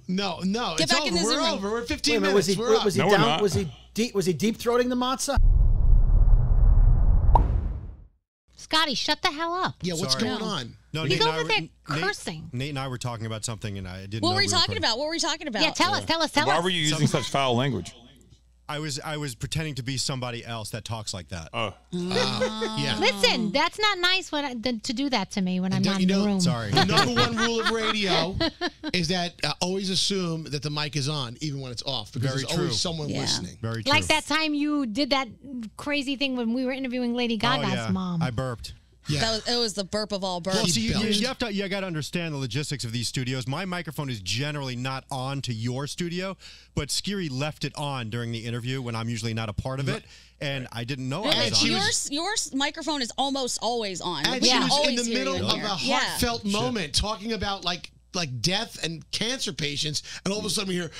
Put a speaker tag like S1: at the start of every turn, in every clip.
S1: No.
S2: Get
S1: It's
S2: back
S1: over.
S2: in the
S1: We're
S2: Zoom room.
S1: over. We're 15 minutes.
S3: Was he
S4: No, we're
S3: down?
S4: not.
S3: Was he deep throating the matzah?
S5: Scotty, shut the hell up.
S1: Yeah, what's
S6: Sorry.
S1: going on?
S6: No,
S5: He's
S6: Nate and
S5: over
S6: I
S5: there
S6: were-
S5: cursing.
S6: Nate and I were talking about something, and I didn't know
S2: What were we
S6: we
S2: talking
S6: recording.
S2: about? What were we talking about?
S5: Yeah, tell us.
S4: Why were you using such foul language?
S6: I was pretending to be somebody else that talks like that.
S4: Oh.
S1: Yeah.
S5: Listen, that's not nice to do that to me when I'm not in the room.
S6: Sorry.
S1: The number one rule of radio is that always assume that the mic is on, even when it's off, because
S6: Very
S1: there's
S6: true.
S1: always someone listening.
S6: Very true.
S5: Like that time you did that crazy thing when we were interviewing Lady Gaga's mom.
S6: I burped.
S1: Yeah.
S2: It was the burp of all burps.
S6: Well, see, you got to understand the logistics of these studios. My microphone is generally not on to your studio, but Skiri left it on during the interview when I'm usually not a part of it, and I didn't know I was on.
S2: Your microphone is almost always on.
S1: And she was in the middle of a heartfelt moment talking about like death and cancer patients, and all of a sudden we hear,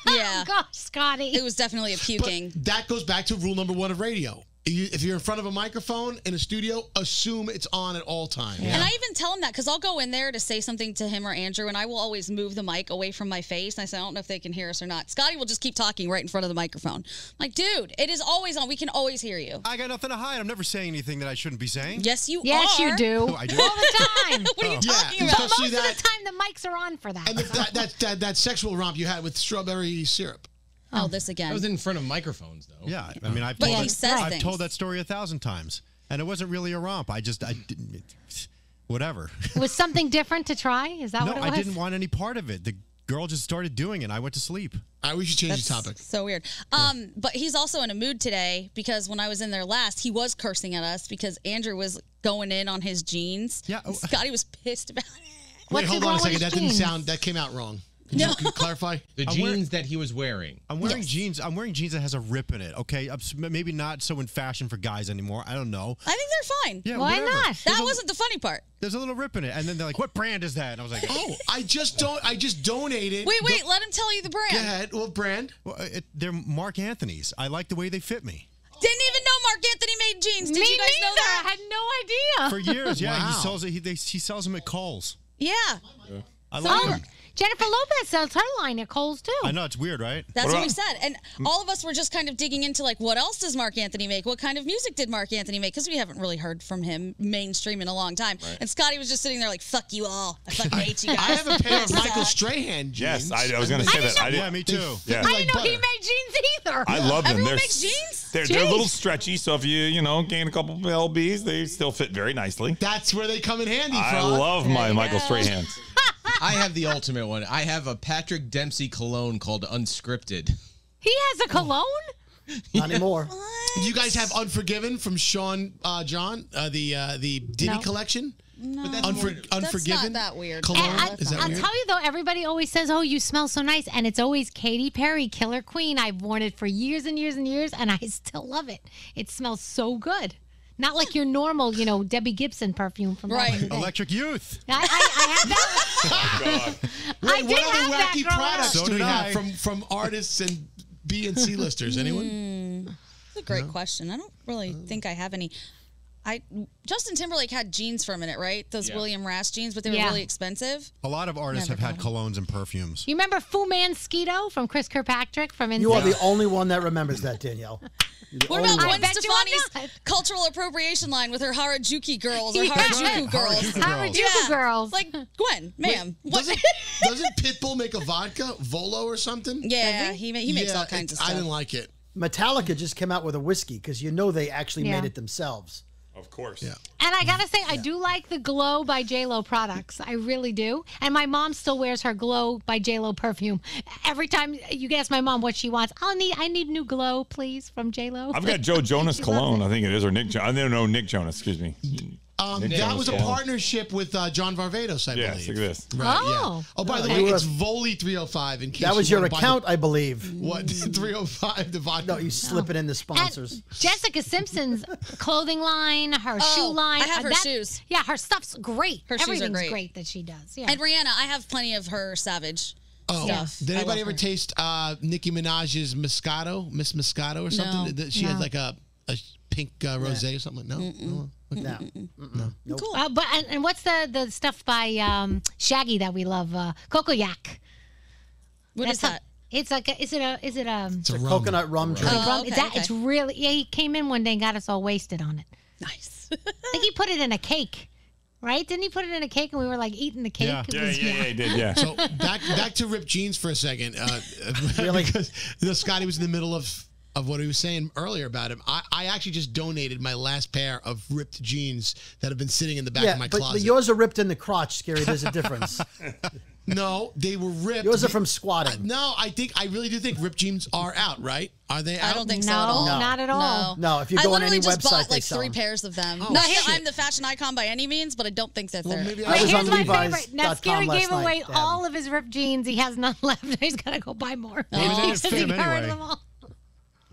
S2: Yeah.
S5: Gosh, Scotty.
S2: It was definitely a puking.
S1: But that goes back to rule number one of radio. If you're in front of a microphone in a studio, assume it's on at all times.
S2: Yeah. And I even tell him that because I'll go in there to say something to him or Andrew, and I will always move the mic away from my face. And I say, I don't know if they can hear us or not. Scotty will just keep talking right in front of the microphone. I'm like, dude, it is always on. We can always hear you.
S6: I got nothing to hide. I'm never saying anything that I shouldn't be saying.
S2: Yes, you are.
S5: Yes, you do.
S6: Oh, I do?
S5: All the time.
S2: What are you talking
S5: But
S2: about?
S5: most of the time, the mics are on for that.
S1: And that sexual romp you had with strawberry syrup.
S2: Oh, this again.
S7: That was in front of microphones, though.
S6: Yeah, I mean, I've told that story 1,000 times, and it wasn't really a romp. I didn't. Whatever.
S5: Was something different to try? Is that what it was?
S6: No, I didn't want any part of it. The girl just started doing it, and I went to sleep.
S1: All right, we should change the topic.
S2: So weird. But he's also in a mood today because when I was in there last, he was cursing at us because Andrew was going in on his jeans. Yeah. Scotty was pissed about it.
S1: Wait, hold on a second. That came out wrong. Can you clarify?
S7: The jeans that he was wearing.
S6: I'm wearing jeans. I'm wearing jeans that has a rip in it. Okay, maybe not so in fashion for guys anymore. I don't know.
S2: I think they're fine.
S6: Yeah,
S5: why
S6: whatever.
S5: not?
S2: That wasn't the funny part.
S6: There's a little rip in it, and then they're like, "What brand is that?" And I was like,
S1: "Oh, I just donated."
S2: Wait, let him tell you the brand.
S1: Go ahead. What brand?
S6: Well, they're Marc Anthony's. I like the way they fit me.
S2: Didn't even know Marc Anthony made jeans. Did you guys know that?
S5: I had no idea.
S6: For years, yeah.
S1: Wow.
S6: He sells them at Kohl's.
S2: Yeah.
S6: I like them.
S5: Jennifer Lopez sells her line at Kohl's, too.
S6: I know, it's weird, right?
S2: That's what we said. And all of us were just kind of digging into, like, what else does Marc Anthony make? What kind of music did Marc Anthony make? Because we haven't really heard from him mainstream in a long time. Right. And Scotty was just sitting there like, fuck you all. I fucking hate you guys.
S1: I have a pair of Michael Strahan jeans.
S4: Yes, I was going to say that.
S6: Yeah, me too.
S4: Yeah.
S5: I didn't know he made jeans either.
S4: I love them.
S2: Everyone makes jeans?
S4: They're a little stretchy, so if you gain a couple of LBs, they still fit very nicely.
S1: That's where they come in handy,
S4: I
S1: Frog.
S4: love my Michael Strahans.
S7: I have the ultimate one. I have a Patrick Dempsey cologne called Unscripted.
S5: He has a cologne?
S3: Not anymore.
S1: You guys have Unforgiven from Sean John, the Diddy collection?
S2: No.
S7: But that's
S1: Unforgiven?
S2: not that weird.
S1: Cologne? Is that
S5: I'll
S1: weird?
S5: tell you, though, everybody always says, oh, you smell so nice. And it's always Katy Perry, Killer Queen. I've worn it for years and years and years, and I still love it. It smells so good. Not like your normal, Debbie Gibson perfume from back in the day.
S6: Electric Youth.
S5: I had that.
S4: Oh, God.
S1: Wait, what other
S5: have that
S1: wacky
S5: growing up.
S1: products
S6: So
S1: do we
S6: did
S1: have
S6: I.
S1: from artists and B and C listers? Anyone?
S2: That's a great question. I don't really think I have any. Justin Timberlake had jeans for a minute, right? Those William Rass jeans, but they were really expensive.
S6: A lot of artists have had colognes and perfumes.
S5: You remember Fu Manskito from Chris Kirkpatrick from
S3: You are
S5: NSYNC?
S3: the only one that remembers that, Danielle.
S2: What about
S5: I
S2: Gwen
S5: bet you I'm
S2: Stefani's
S5: not.
S2: cultural appropriation line with her Harajuku girls or
S5: Yeah.
S2: Harajuku girls?
S5: Harajuku girls.
S2: Like, Gwen, ma'am. What?
S1: Doesn't Pitbull make a vodka, Volo or something?
S2: Yeah, he makes all kinds of stuff.
S1: I didn't like it.
S3: Metallica just came out with a whiskey because they actually made it themselves.
S4: Of course.
S1: Yeah.
S5: And I gotta say, I do like the Glow by JLo products. I really do. And my mom still wears her Glow by JLo perfume. Every time you ask my mom what she wants, I need new Glow, please, from JLo.
S4: I've got Joe Jonas cologne, I think it is, or Nick Jonas. I don't know Nick Jonas, excuse me.
S1: That was a partnership with John Varvatos, I believe.
S4: Yes, look at this.
S1: Right,
S5: Oh.
S1: Oh, by the way, it's Voli 305 in case
S3: That was
S1: you
S3: your
S1: wanna buy
S3: account, I believe.
S1: What, 305, the vodka?
S3: No, you slip it in the sponsors.
S5: And Jessica Simpson's clothing line, her shoe line.
S2: I have her shoes.
S5: Yeah, her stuff's great.
S2: Her shoes are
S5: Everything's
S2: great.
S5: that she does. Yeah.
S2: And Rihanna, I have plenty of her Savage stuff.
S1: Did
S2: I
S1: anybody
S2: love
S1: ever
S2: her.
S1: taste Nicki Minaj's Miss Moscato or something?
S2: No.
S1: She has
S5: No.
S1: like a pink rosé or something. No?
S3: No. Nope.
S2: Cool.
S5: But and what's the stuff by Shaggy that we love? Cocoa Yak.
S2: What is that?
S5: It's like is it a
S3: It's a coconut rum drink.
S2: Oh, okay,
S5: It's really he came in one day and got us all wasted on it.
S2: Nice.
S5: I think he put it in a cake. Right? Didn't he put it in a cake and we were like eating the cake?
S6: Yeah.
S4: He did, yeah.
S1: So back to ripped jeans for a second.
S3: Really?
S1: Because Scotty was in the middle of what he was saying earlier about him. I actually just donated my last pair of ripped jeans that have been sitting in the back of my closet.
S3: But yours are ripped in the crotch, Scary. There's a difference.
S1: No, they were ripped.
S3: Yours are from squatting.
S1: No, I really do think ripped jeans are out, right? Are they out?
S2: I don't think so at all.
S5: No, not at all.
S3: No, if you go on any
S2: I literally just
S3: website,
S2: bought
S3: they
S2: like
S3: sell
S2: 3
S3: them.
S2: pairs of them.
S1: Oh,
S2: Not
S1: shit.
S2: I'm the fashion icon by any means, but I don't think that
S1: Well,
S2: they're.
S1: maybe
S3: I was
S5: Here's
S3: on
S5: my
S3: Levi's.
S5: favorite. Now, Scary
S3: last
S5: gave
S3: night.
S5: away
S3: They have
S5: all of his ripped jeans. He has none left. He's got to go buy more.
S6: Maybe they didn't
S5: Because
S6: fit
S5: he
S6: him
S5: got rid of
S6: anyway.
S5: them all.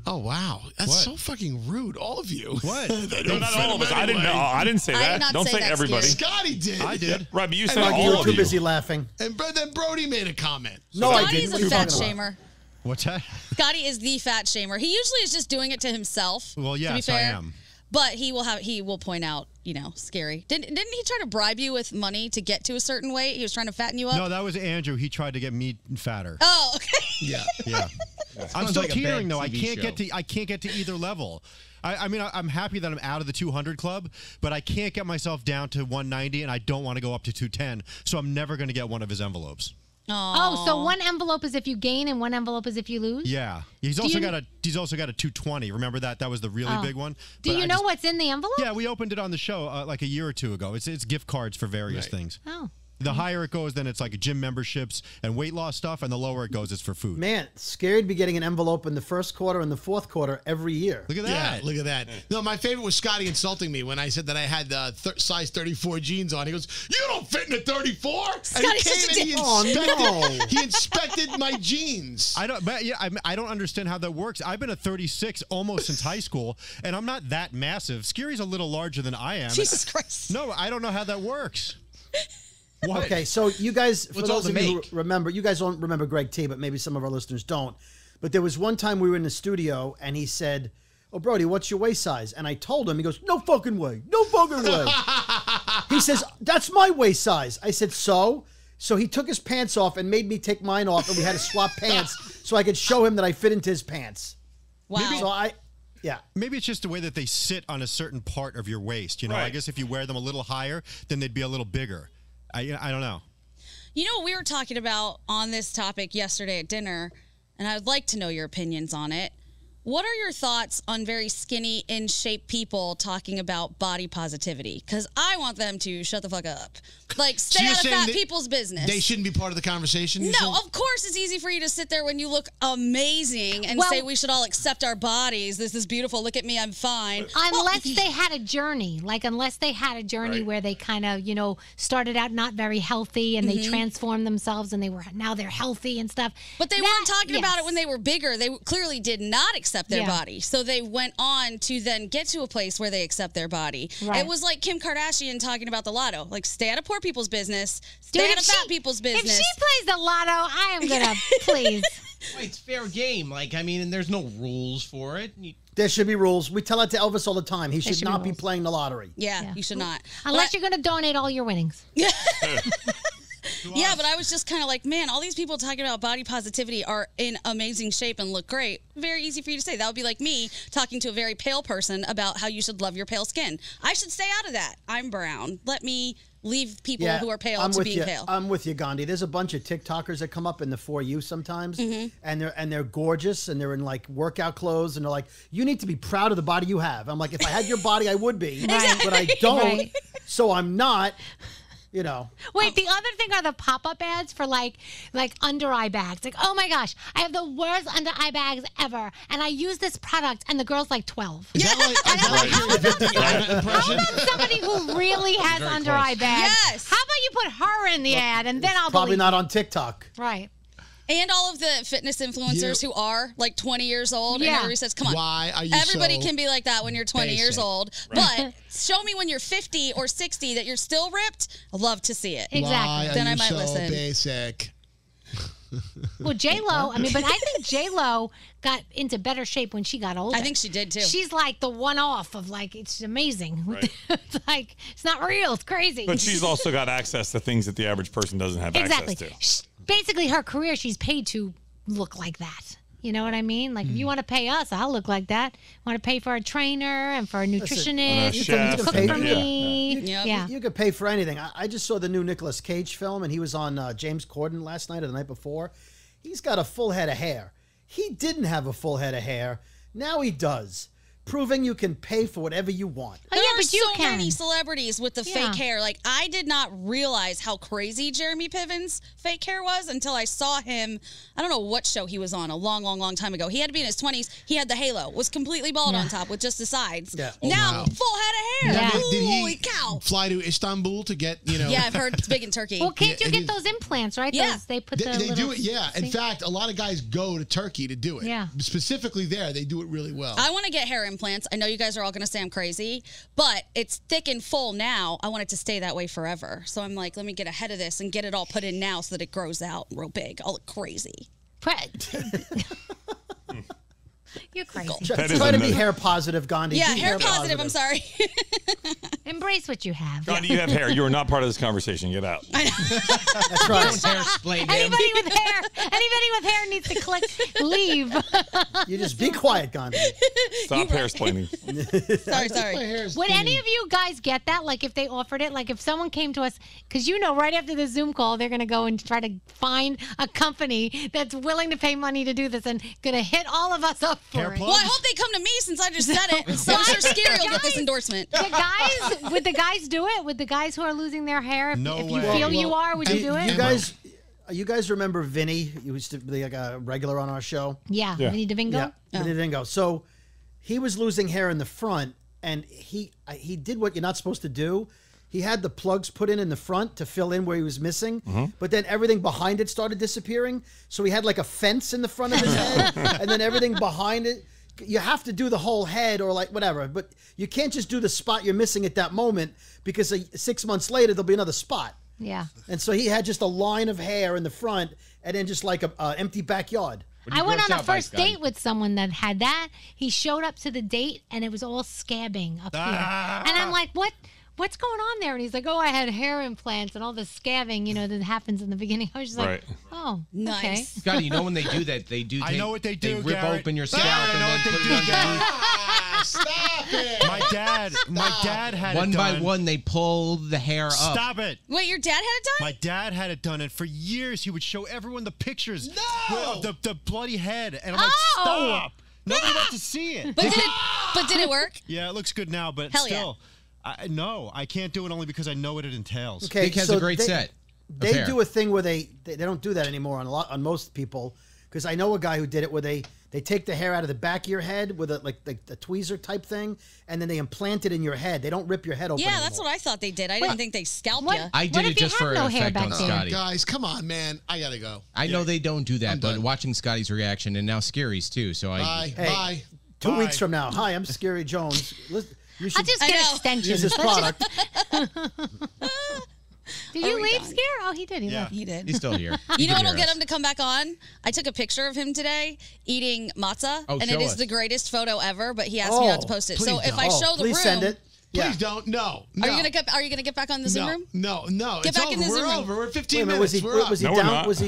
S1: Oh wow, that's
S6: What?
S1: so fucking rude, all of you.
S6: What?
S1: They
S4: No,
S1: don't
S4: not
S1: fit
S4: all of
S1: them
S4: us. I didn't know.
S1: anyway.
S4: I didn't say
S2: I did
S4: that.
S2: not
S4: Don't
S2: say
S4: say
S2: that,
S4: everybody.
S2: Scary.
S1: Scotty did.
S6: I did.
S4: Right, but you said
S1: And
S3: You
S4: all
S3: were
S4: of
S3: too
S4: you.
S3: busy laughing.
S1: And then Brody made a comment.
S3: No, I
S2: Scotty's
S3: didn't.
S2: a
S3: What are you
S2: fat
S3: talking about?
S2: shamer.
S6: What's that?
S2: Scotty is the fat shamer. He usually is just doing it to himself.
S6: Well,
S2: to be
S6: yes, I
S2: fair.
S6: am.
S2: But he will point out, Scary. Didn't he try to bribe you with money to get to a certain weight? He was trying to fatten you up.
S6: No, that was Andrew. He tried to get me fatter.
S2: Oh, okay.
S1: Yeah.
S6: Yeah. I'm
S7: Sounds
S6: still
S7: like a
S6: teetering
S7: bad
S6: though. I
S7: TV
S6: can't
S7: show.
S6: get to either level. I mean, I'm happy that I'm out of the 200 club, but I can't get myself down to 190, and I don't want to go up to 210. So I'm never going to get one of his envelopes.
S5: Oh, so one envelope is if you gain and one envelope is if you lose?
S6: Yeah, he's also got a 220. Remember that? That was the really big one.
S5: Do
S6: But
S5: you
S6: I
S5: know
S6: just-
S5: what's in the envelope?
S6: Yeah, we opened it on the show like a year or two ago. It's gift cards for various things.
S5: Oh.
S6: The higher it goes, then it's like gym memberships and weight loss stuff, and the lower it goes, it's for food.
S3: Man, Scary to be getting an envelope in the first quarter and the fourth quarter every year.
S6: Look at
S1: Yeah,
S6: that.
S1: look at that. No, my favorite was Scotty insulting me when I said that I had size 34 jeans on. He goes, "You don't fit in a 34." And
S2: Scotty's
S1: he
S2: such a
S1: came and
S2: dick.
S3: Oh, no.
S1: he inspected my jeans.
S6: I don't understand how that works. I've been a 36 almost since high school, and I'm not that massive. Scary's a little larger than I am.
S2: Jesus Christ.
S6: No, I don't know how that works. What?
S3: Okay, so you guys, for
S7: What's all
S3: those
S7: the
S3: of you who
S7: make?
S3: remember, you guys don't remember Greg T, but maybe some of our listeners don't. But there was one time we were in the studio and he said, "Oh, Brody, what's your waist size?" And I told him, he goes, "No fucking way. No fucking way." He says, "That's my waist size." I said, "So?" So he took his pants off and made me take mine off, and we had to swap pants so I could show him that I fit into his pants.
S2: Wow.
S3: So yeah.
S6: Maybe it's just the way that they sit on a certain part of your waist. I
S4: Right.
S6: guess if you wear them a little higher, then they'd be a little bigger. I don't know.
S2: You know what we were talking about on this topic yesterday at dinner, and I'd like to know your opinions on it. What are your thoughts on very skinny, in shape people talking about body positivity? Because I want them to shut the fuck up. Like, stay
S1: you're
S2: out of
S1: saying
S2: fat
S1: that
S2: people's business.
S1: They shouldn't be part of the conversation. you
S2: No,
S1: said?
S2: of course it's easy for you to sit there when you look amazing and
S5: Well-
S2: say we should all accept our bodies. This is beautiful. Look at me, I'm fine.
S5: Unless they had a journey, where they kind of, started out not very healthy and they transformed themselves and now they're healthy and stuff.
S2: But they weren't talking about
S5: yes.
S2: it when they were bigger. They clearly did not accept their
S5: Yeah.
S2: body. So they went on to then get to a place where they accept their body.
S5: Right.
S2: It was like Kim Kardashian talking about the lotto. Like, stay out of poor people's business.
S5: Dude,
S2: Stay out
S5: if
S2: of fat
S5: she-
S2: people's
S5: If
S2: business.
S5: she plays the lotto, I am going to, please.
S7: Wait, it's fair game. And there's no rules for it.
S3: There should be rules. We tell that to Elvis all the time. He should
S5: should be
S3: not be
S5: rules.
S3: playing the lottery.
S2: yeah, you should not.
S5: Unless
S2: But-
S5: you're going to donate all your winnings.
S2: Yeah, but I was just kind of like, man, all these people talking about body positivity are in amazing shape and look great. Very easy for you to say. That would be like me talking to a very pale person about how you should love your pale skin. I should stay out of that. I'm brown. Let me leave people who are pale
S3: I'm
S2: to
S3: with
S2: being
S3: you.
S2: pale.
S3: I'm with you, Gandhi. There's a bunch of TikTokers that come up in the For You sometimes,
S2: Mm-hmm.
S3: and they're gorgeous, and they're in like workout clothes, and they're like, "You need to be proud of the body you have." I'm like, if I had your body, I would be, but I don't,
S5: Right.
S3: so I'm not.
S5: Wait, the other thing are the pop-up ads for like under eye bags. Like, oh my gosh, I have the worst under eye bags ever, and I use this product, and the girl's like 12.
S1: Is that like your 50
S5: How
S1: impression?
S5: about somebody who really has
S7: Very
S5: under
S7: close.
S5: eye bags?
S2: Yes.
S5: How about you put her in the ad, and then I'll
S3: Probably
S5: believe
S3: not
S5: you.
S3: on TikTok.
S5: Right.
S2: And all of the fitness influencers who are like 20 years old.
S5: Yeah.
S2: And everybody says, come on.
S1: Why are you
S2: Everybody
S1: so
S2: can be like that when you're 20 years
S1: basic?
S2: old. But show me when you're 50 or 60 that you're still ripped. I'd love to see it.
S5: Exactly.
S1: Why are
S2: Then
S1: you
S2: I might
S1: so
S2: listen.
S1: basic?
S5: Well, J-Lo, but I think J-Lo got into better shape when she got older.
S2: I think she did too.
S5: She's like the one-off of like, it's amazing.
S4: Right.
S5: It's like, it's not real. It's crazy.
S4: But she's also got access to things that the average person doesn't have
S5: exactly.
S4: access to.
S5: Basically, her career, she's paid to look like that. You know what I mean? Like, if you want to pay us, I'll look like that. Want to pay for a trainer and for a nutritionist,
S4: chef,
S5: to cook
S3: and-
S5: for me.
S2: Yeah.
S3: You could pay for anything. I just saw the new Nicolas Cage film, and he was on James Corden last night or the night before. He's got a full head of hair. He didn't have a full head of hair. Now he does, proving you can pay for whatever you want.
S5: Oh,
S2: There
S5: yeah,
S2: are
S5: but you
S2: so
S5: can.
S2: many celebrities with the
S5: Yeah.
S2: fake hair. Like, I did not realize how crazy Jeremy Piven's fake hair was until I saw him. I don't know what show he was on a long, long, long time ago. He had to be in his 20s. He had the halo, was completely bald on top with just the sides.
S3: Yeah.
S2: Now,
S1: wow.
S2: full head of hair.
S5: Yeah.
S1: Did
S2: Holy
S1: he
S2: cow.
S1: fly to Istanbul to get,
S2: Yeah, I've heard it's big in Turkey.
S5: Well, can't
S1: Yeah,
S5: you
S1: it
S5: get
S1: is-
S5: those implants, right?
S2: Yeah.
S5: They put
S1: They,
S5: the
S1: they do
S5: little
S1: it, yeah. In
S5: thing-
S1: fact, a lot of guys go to Turkey to do it.
S5: Yeah.
S1: Specifically there, they do it really well.
S2: I want to get hair implants. I know you guys are all going to say I'm crazy, but it's thick and full now. I want it to stay that way forever. So I'm like, let me get ahead of this and get it all put in now so that it grows out real big. I'll look crazy.
S5: You're crazy.
S4: That is
S3: Try to be
S4: another-
S3: hair positive, Gandhi.
S2: Yeah,
S3: Be
S2: hair positive. I'm sorry.
S5: Embrace what you have.
S4: Gandhi, you have hair. You are not part of this conversation. Get out.
S3: That's right.
S7: Hair explain him.
S5: Anybody with hair needs to click leave.
S3: You just be quiet, Gandhi.
S4: Stop hair explaining.
S2: sorry.
S1: My hair is
S5: Would
S1: thinning.
S5: any of you guys get that? Like if they offered it? Like if someone came to us, because right after the Zoom call, they're going to go and try to find a company that's willing to pay money to do this and going to hit all of us up for
S6: Hair
S5: it.
S6: plug?
S2: Well, I hope they come to me since I just said it. So I'm sure Scary will get this endorsement.
S5: Would the guys do it? Would the guys who are losing their hair, if,
S6: No
S5: if you
S6: way.
S5: feel you are, would you do it?
S3: You guys remember Vinny? He used to be like a regular on our show.
S5: Yeah,
S4: Yeah.
S5: Vinny DeVingo?
S3: Yeah, Vinny Dingo. So he was losing hair in the front, and he did what you're not supposed to do. He had the plugs put in the front to fill in where he was missing, but then everything behind it started disappearing. So he had like a fence in the front of his head, and then everything behind it. You have to do the whole head or like whatever, but you can't just do the spot you're missing at that moment because 6 months later there'll be another spot.
S5: Yeah.
S3: And so he had just a line of hair in the front, and then just like a empty backyard.
S5: I went on a first
S7: Scotty?
S5: date with someone that had that. He showed up to the date and it was all scabbing up here. And I'm like, what's going on there? And he's like, oh, I had hair implants and all the scabbing, that happens in the beginning. I was just like,
S4: Right.
S5: oh,
S2: Nice.
S5: okay.
S7: Scotty, you know when they do that, they do.
S6: I know what they do,
S7: They rip
S6: Garrett.
S7: open your scalp
S6: I
S7: and
S6: know
S7: then
S6: what they
S7: put
S6: do,
S7: it underneath.
S1: Ah, stop it.
S6: My dad had
S7: One
S6: it
S7: by
S6: done.
S7: one, they pull the hair up.
S6: Stop it.
S2: Wait, your dad had it done?
S6: My dad had it done, and for years he would show everyone the pictures of the bloody head, and I'm like,
S5: Oh!
S6: stop! Nobody wants to see it.
S2: But did it work?
S6: Yeah, it looks good now, but
S2: Hell yeah.
S6: still, no, I can't do it only because I know what it entails.
S3: Okay,
S7: Vic has
S3: so
S7: a great set. of
S3: They
S7: hair.
S3: do a thing where they don't do that anymore on most people, because I know a guy who did it where they take the hair out of the back of your head with a tweezer type thing, and then they implant it in your head. They don't rip your head open.
S2: Yeah, that's what I thought they did. I didn't think they scalped
S5: What?
S2: you.
S7: I
S5: What
S7: did
S5: if
S7: it
S5: you
S7: just
S5: have
S7: for
S5: no
S7: an
S5: hair
S7: effect
S5: back
S7: on
S5: there?
S7: Scotty.
S1: Guys, come on, man. I gotta go.
S7: I know they don't do that, but
S1: done.
S7: watching Scotty's reaction and now Scary's too. So
S1: Bye.
S3: Hey.
S1: Bye.
S3: 2
S6: Bye.
S3: weeks from now. Hi, I'm Scary Jones. Listen, you
S5: I'll
S3: should
S5: just
S2: I
S5: get
S2: know.
S5: extensions.
S3: use this product.
S5: Did
S2: Are
S5: you
S2: we
S5: leave,
S2: done?
S5: Scare? Oh, he did. He
S6: Yeah.
S5: left.
S2: He did.
S7: he's still here.
S2: You know
S7: can
S2: what'll
S7: hear
S2: get
S7: us.
S2: him to come back on? I took a picture of him today eating matzah,
S7: Oh,
S2: and
S7: show
S2: it is
S7: us.
S2: the greatest photo ever. But he asked me not to post it. So
S1: please
S2: if I
S3: Oh,
S2: show the
S3: please
S2: room,
S3: send it.
S1: Please
S3: Yeah.
S1: don't. No. No.
S2: are you gonna get back on the Zoom
S1: no,
S2: room?
S1: No.
S2: Get
S1: It's
S2: back
S1: over.
S2: in the
S1: We're
S2: Zoom room.
S1: over. We're
S3: Wait
S1: 15
S3: a minute.
S1: minutes.
S3: Was he
S1: We're up.
S4: No, we're
S3: down?
S4: not.
S3: Was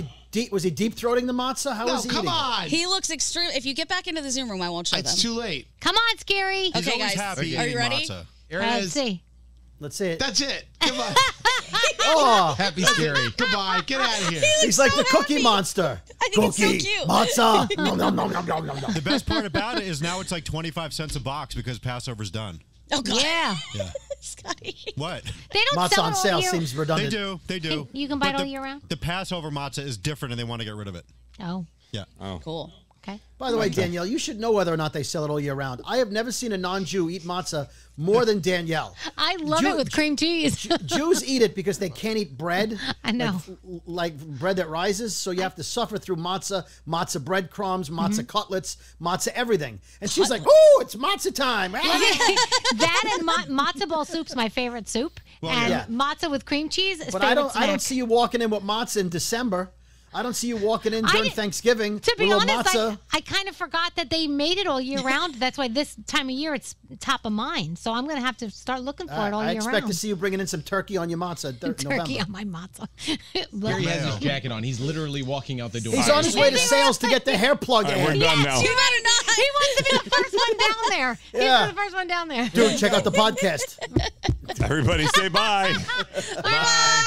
S3: he deep throating the matzah? How
S1: No,
S3: was he
S1: come
S3: eating?
S1: on.
S2: He looks extreme. If you get back into the Zoom room, I won't show them.
S1: It's too late.
S5: Come on, Scary.
S6: He's
S2: Okay,
S6: always
S2: guys.
S6: happy
S2: Are you
S6: eating
S2: ready?
S6: matzah.
S7: Here it
S5: Let's
S7: is.
S5: see.
S3: Let's see it.
S1: That's it. Come on.
S3: Oh,
S7: Happy Scary.
S1: Goodbye. Get out of here.
S3: he's like
S2: so
S3: the Cookie
S2: happy.
S3: Monster.
S2: I think it's so
S3: Cookie,
S2: cute.
S3: matzah. Nom, nom, nom, nom, nom, nom, nom.
S6: The best part about it is now it's like 25 cents a box because Passover's done.
S2: Oh God,
S5: Yeah.
S2: Scotty.
S6: What?
S5: They don't
S3: Matzah
S5: sell
S3: on
S5: it all
S3: sale
S5: year.
S3: seems
S6: They
S3: redundant.
S6: do.
S5: You can buy it
S6: But
S5: all year round?
S6: The Passover matzah is different and they want to get rid of it.
S5: Oh,
S6: Yeah.
S2: Cool.
S5: okay.
S3: By the way, Danielle, you should know whether or not they sell it all year round. I have never seen a non-Jew eat matzah more than Danielle.
S5: I love
S3: Jew-
S5: it with cream cheese.
S3: Jews eat it because they can't eat bread.
S5: I know.
S3: Like bread that rises, so you have to suffer through matzah breadcrumbs, matzah cutlets, matzah everything. And she's like, "Oh, it's matzah time!"
S5: That and matzo ball soup's my favorite soup. And
S3: yeah.
S5: matzo with cream cheese is
S3: But
S5: favorite
S3: I don't
S5: snack.
S3: see you walking in with matzah in December. I don't see you walking in during Thanksgiving.
S5: To be
S3: with
S5: honest,
S3: matzah.
S5: I kind of forgot that they made it all year round. That's why this time of year it's top of mind. So I'm going to have to start looking for it all year round.
S3: I expect to see you bringing in some turkey on your matzah.
S5: Turkey on my matzah.
S7: Here he has his jacket on. He's literally walking out the door.
S3: He's on his way to sales to get the hair plug in.
S4: We're done now.
S2: You better not.
S5: He wants to be the first one down there.
S3: Yeah.
S5: He's the first one down there.
S3: Dude, check out the podcast.
S4: Everybody say bye.
S5: Bye.